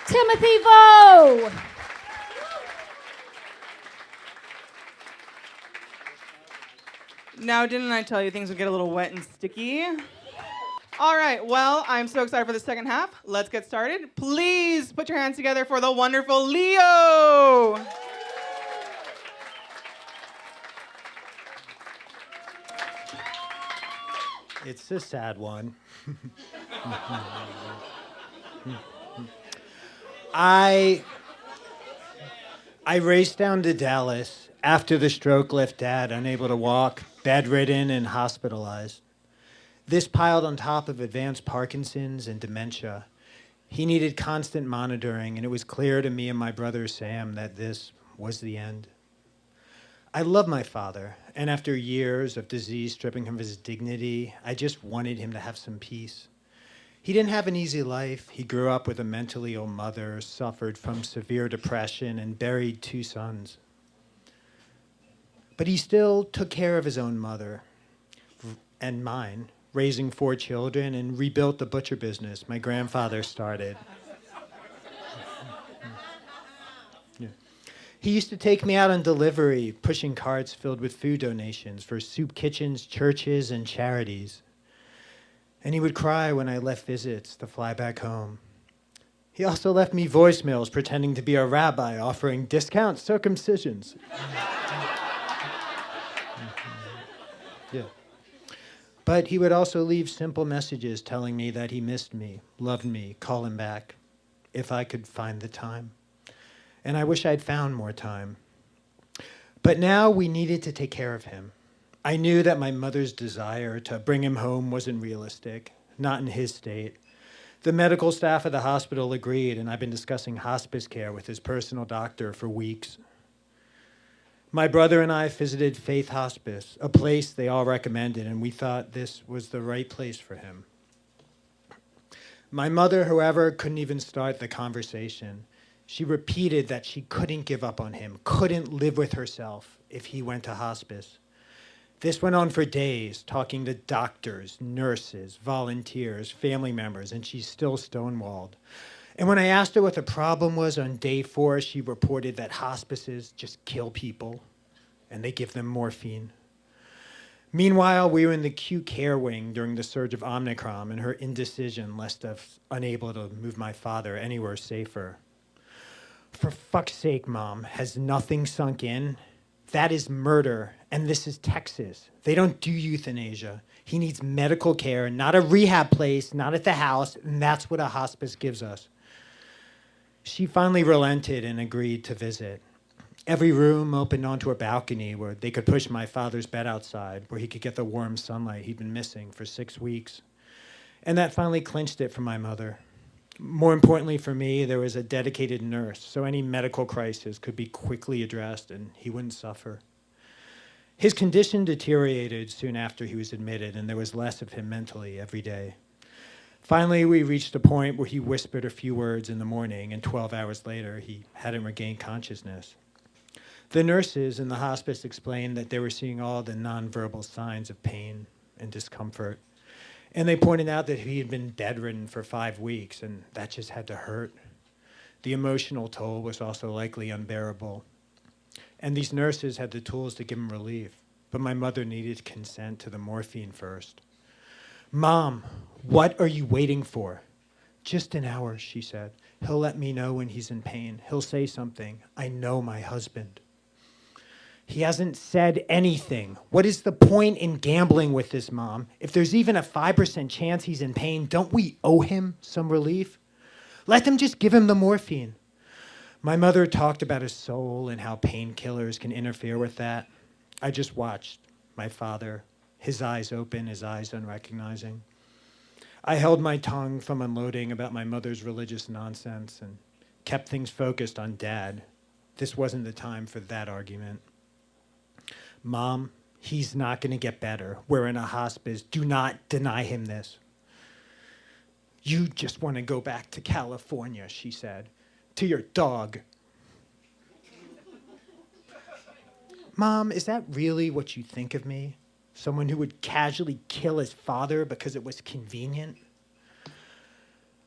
Timothy Vo. Now, didn't I tell you things would get a little wet and sticky? All right, well, I'm so excited for the second half. Let's get started. Please put your hands together for the wonderful Leo. It's a sad one. I raced down to Dallas after the stroke left Dad unable to walk, bedridden and hospitalized. This piled on top of advanced Parkinson's and dementia. He needed constant monitoring, and it was clear to me and my brother Sam that this was the end. I love my father, and after years of disease stripping him of his dignity, I just wanted him to have some peace. He didn't have an easy life. He grew up with a mentally ill mother, suffered from severe depression, and buried 2 sons. But he still took care of his own mother and mine, raising 4 children, and rebuilt the butcher business my grandfather started. Yeah. He used to take me out on delivery, pushing carts filled with food donations for soup kitchens, churches, and charities. And he would cry when I left visits to fly back home. He also left me voicemails pretending to be a rabbi offering discount circumcisions. Yeah. But he would also leave simple messages telling me that he missed me, loved me, call him back, if I could find the time. And I wish I'd found more time. But now we needed to take care of him. I knew that my mother's desire to bring him home wasn't realistic, not in his state. The medical staff at the hospital agreed, and I've been discussing hospice care with his personal doctor for weeks. My brother and I visited Faith Hospice, a place they all recommended, and we thought this was the right place for him. My mother, however, couldn't even start the conversation. She repeated that she couldn't give up on him, couldn't live with herself if he went to hospice. This went on for days, talking to doctors, nurses, volunteers, family members, and she's still stonewalled. And when I asked her what the problem was on day 4, she reported that hospices just kill people and they give them morphine. Meanwhile, we were in the acute care wing during the surge of Omicron, and her indecision left us unable to move my father anywhere safer. For fuck's sake, Mom, has nothing sunk in? That is murder, and this is Texas. They don't do euthanasia. He needs medical care, not a rehab place, not at the house, and that's what a hospice gives us. She finally relented and agreed to visit. Every room opened onto a balcony where they could push my father's bed outside, where he could get the warm sunlight he'd been missing for 6 weeks. And that finally clinched it for my mother. More importantly for me, there was a dedicated nurse, so any medical crisis could be quickly addressed and he wouldn't suffer. His condition deteriorated soon after he was admitted, and there was less of him mentally every day. Finally, we reached a point where he whispered a few words in the morning, and 12 hours later, he hadn't regained consciousness. The nurses in the hospice explained that they were seeing all the nonverbal signs of pain and discomfort. And they pointed out that he had been bedridden for 5 weeks, and that just had to hurt. The emotional toll was also likely unbearable. And these nurses had the tools to give him relief, but my mother needed consent to the morphine first. Mom, what are you waiting for? Just an hour, she said. He'll let me know when he's in pain. He'll say something. I know my husband. He hasn't said anything. What is the point in gambling with this, Mom? If there's even a 5% chance he's in pain, don't we owe him some relief? Let them just give him the morphine. My mother talked about his soul and how painkillers can interfere with that. I just watched my father, his eyes open, his eyes unrecognizing. I held my tongue from unloading about my mother's religious nonsense and kept things focused on Dad. This wasn't the time for that argument. Mom, he's not going to get better. We're in a hospice. Do not deny him this. You just want to go back to California, she said, to your dog. Mom, is that really what you think of me? Someone who would casually kill his father because it was convenient?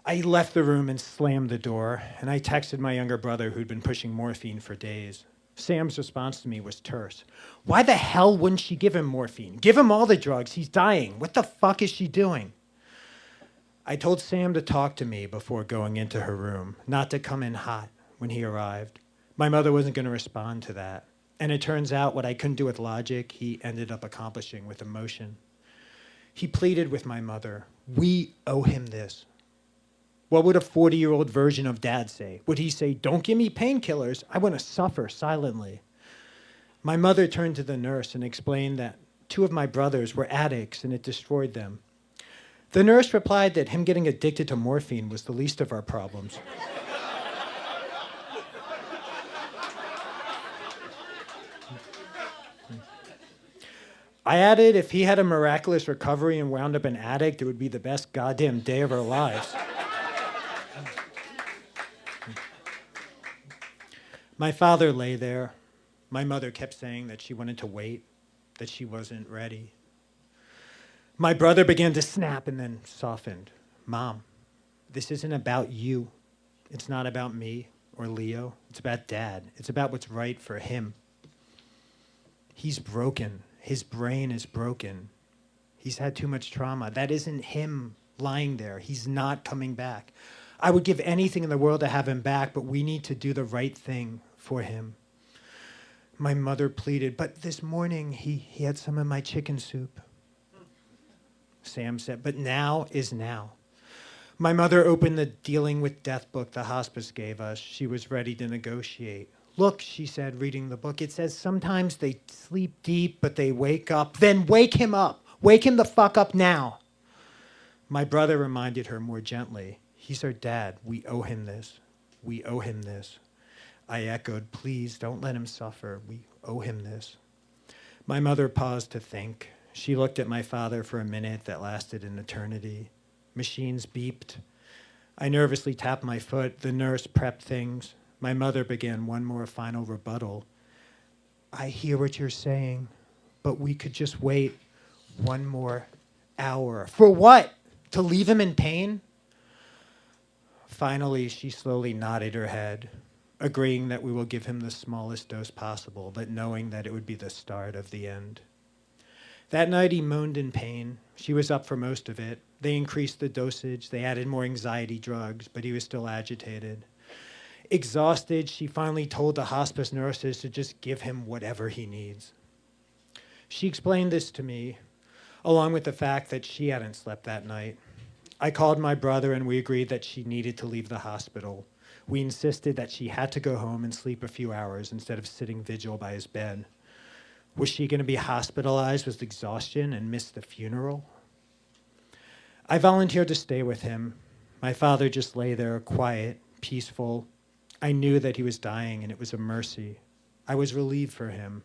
I left the room and slammed the door, and I texted my younger brother who'd been pushing morphine for days. Sam's response to me was terse. Why the hell wouldn't she give him morphine? Give him all the drugs. He's dying. What the fuck is she doing? I told Sam to talk to me before going into her room, not to come in hot when he arrived. My mother wasn't going to respond to that. And it turns out what I couldn't do with logic, he ended up accomplishing with emotion. He pleaded with my mother, we owe him this. What would a 40-year-old version of Dad say? Would he say, don't give me painkillers, I want to suffer silently? My mother turned to the nurse and explained that 2 of my brothers were addicts and it destroyed them. The nurse replied that him getting addicted to morphine was the least of our problems. I added if he had a miraculous recovery and wound up an addict, it would be the best goddamn day of our lives. My father lay there. My mother kept saying that she wanted to wait, that she wasn't ready. My brother began to snap and then softened. Mom, this isn't about you. It's not about me or Leo. It's about Dad. It's about what's right for him. He's broken. His brain is broken. He's had too much trauma. That isn't him lying there. He's not coming back. I would give anything in the world to have him back, but we need to do the right thing for him. My mother pleaded, but this morning he had some of my chicken soup. Sam said, but now is now. My mother opened the dealing with death book the hospice gave us. She was ready to negotiate. Look, she said, reading the book, it says sometimes they sleep deep, but they wake up. Then wake him up. Wake him the fuck up now. My brother reminded her more gently. He's our dad. We owe him this. We owe him this. I echoed, please don't let him suffer. We owe him this. My mother paused to think. She looked at my father for a minute that lasted an eternity. Machines beeped. I nervously tapped my foot. The nurse prepped things. My mother began one more final rebuttal. I hear what you're saying, but we could just wait one more hour. For what? To leave him in pain? Finally, she slowly nodded her head, agreeing that we will give him the smallest dose possible, but knowing that it would be the start of the end. That night he moaned in pain. She was up for most of it. They increased the dosage. They added more anxiety drugs, but he was still agitated. Exhausted, she finally told the hospice nurses to just give him whatever he needs. She explained this to me, along with the fact that she hadn't slept that night. I called my brother and we agreed that she needed to leave the hospital. We insisted that she had to go home and sleep a few hours instead of sitting vigil by his bed. Was she going to be hospitalized with exhaustion and miss the funeral? I volunteered to stay with him. My father just lay there, quiet, peaceful. I knew that he was dying, and it was a mercy. I was relieved for him.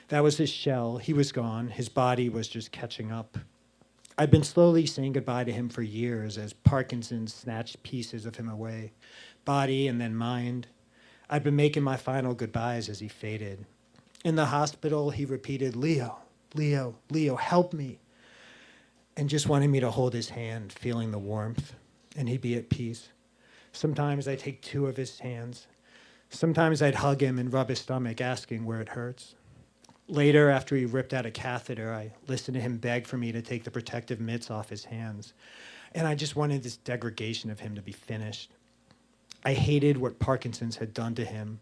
That was his shell. He was gone. His body was just catching up. I'd been slowly saying goodbye to him for years as Parkinson's snatched pieces of him away, body and then mind. I'd been making my final goodbyes as he faded. In the hospital, he repeated, Leo, Leo, Leo, help me, and just wanted me to hold his hand, feeling the warmth, and he'd be at peace. Sometimes I'd take 2 of his hands. Sometimes I'd hug him and rub his stomach, asking where it hurts. Later, after he ripped out a catheter, I listened to him beg for me to take the protective mitts off his hands. And I just wanted this degradation of him to be finished. I hated what Parkinson's had done to him.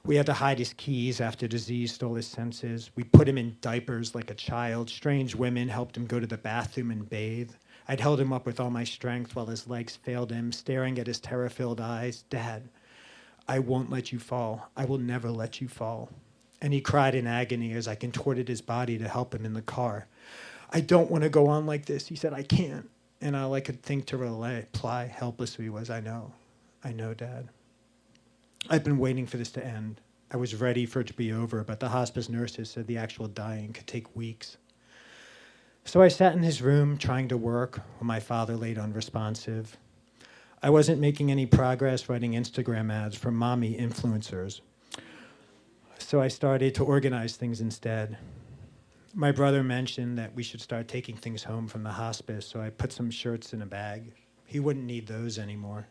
We had to hide his keys after disease stole his senses. We put him in diapers like a child. Strange women helped him go to the bathroom and bathe. I'd held him up with all my strength while his legs failed him, staring at his terror-filled eyes. Dad, I won't let you fall. I will never let you fall. And he cried in agony as I contorted his body to help him in the car. I don't want to go on like this. He said, I can't. And all I could think to reply helplessly was, I know, Dad. I've been waiting for this to end. I was ready for it to be over, but the hospice nurses said the actual dying could take weeks. So I sat in his room trying to work while my father laid unresponsive. I wasn't making any progress writing Instagram ads for mommy influencers. So I started to organize things instead. My brother mentioned that we should start taking things home from the hospice, so I put some shirts in a bag. He wouldn't need those anymore.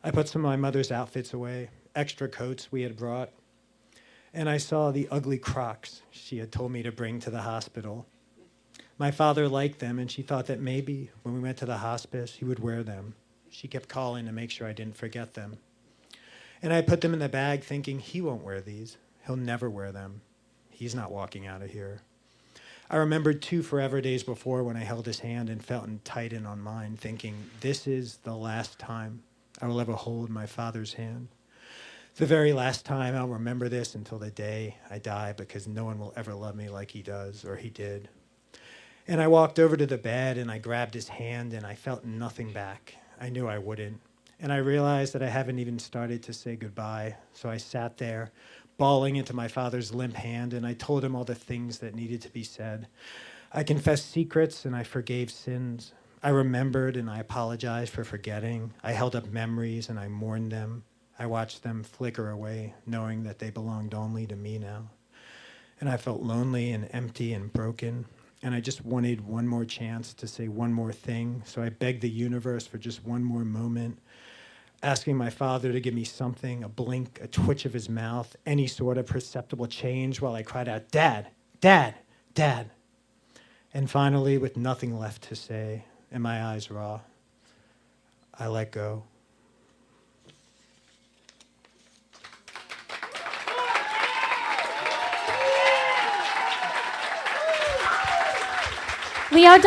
I put some of my mother's outfits away, extra coats we had brought, and I saw the ugly Crocs she had told me to bring to the hospital. My father liked them, and she thought that maybe when we went to the hospice, he would wear them. She kept calling to make sure I didn't forget them. And I put them in the bag thinking, he won't wear these. He'll never wear them. He's not walking out of here. I remembered 2 forever days before when I held his hand and felt him tighten on mine, thinking, this is the last time I will ever hold my father's hand. The very last time. I'll remember this until the day I die, because no one will ever love me like he does, or he did. And I walked over to the bed and I grabbed his hand and I felt nothing back. I knew I wouldn't. And I realized that I haven't even started to say goodbye. So I sat there, bawling into my father's limp hand, and I told him all the things that needed to be said. I confessed secrets and I forgave sins. I remembered and I apologized for forgetting. I held up memories and I mourned them. I watched them flicker away, knowing that they belonged only to me now. And I felt lonely and empty and broken. And I just wanted one more chance to say one more thing. So I begged the universe for just one more moment, asking my father to give me something, a blink, a twitch of his mouth, any sort of perceptible change, while I cried out, Dad, Dad, Dad. And finally, with nothing left to say and my eyes raw, I let go. We are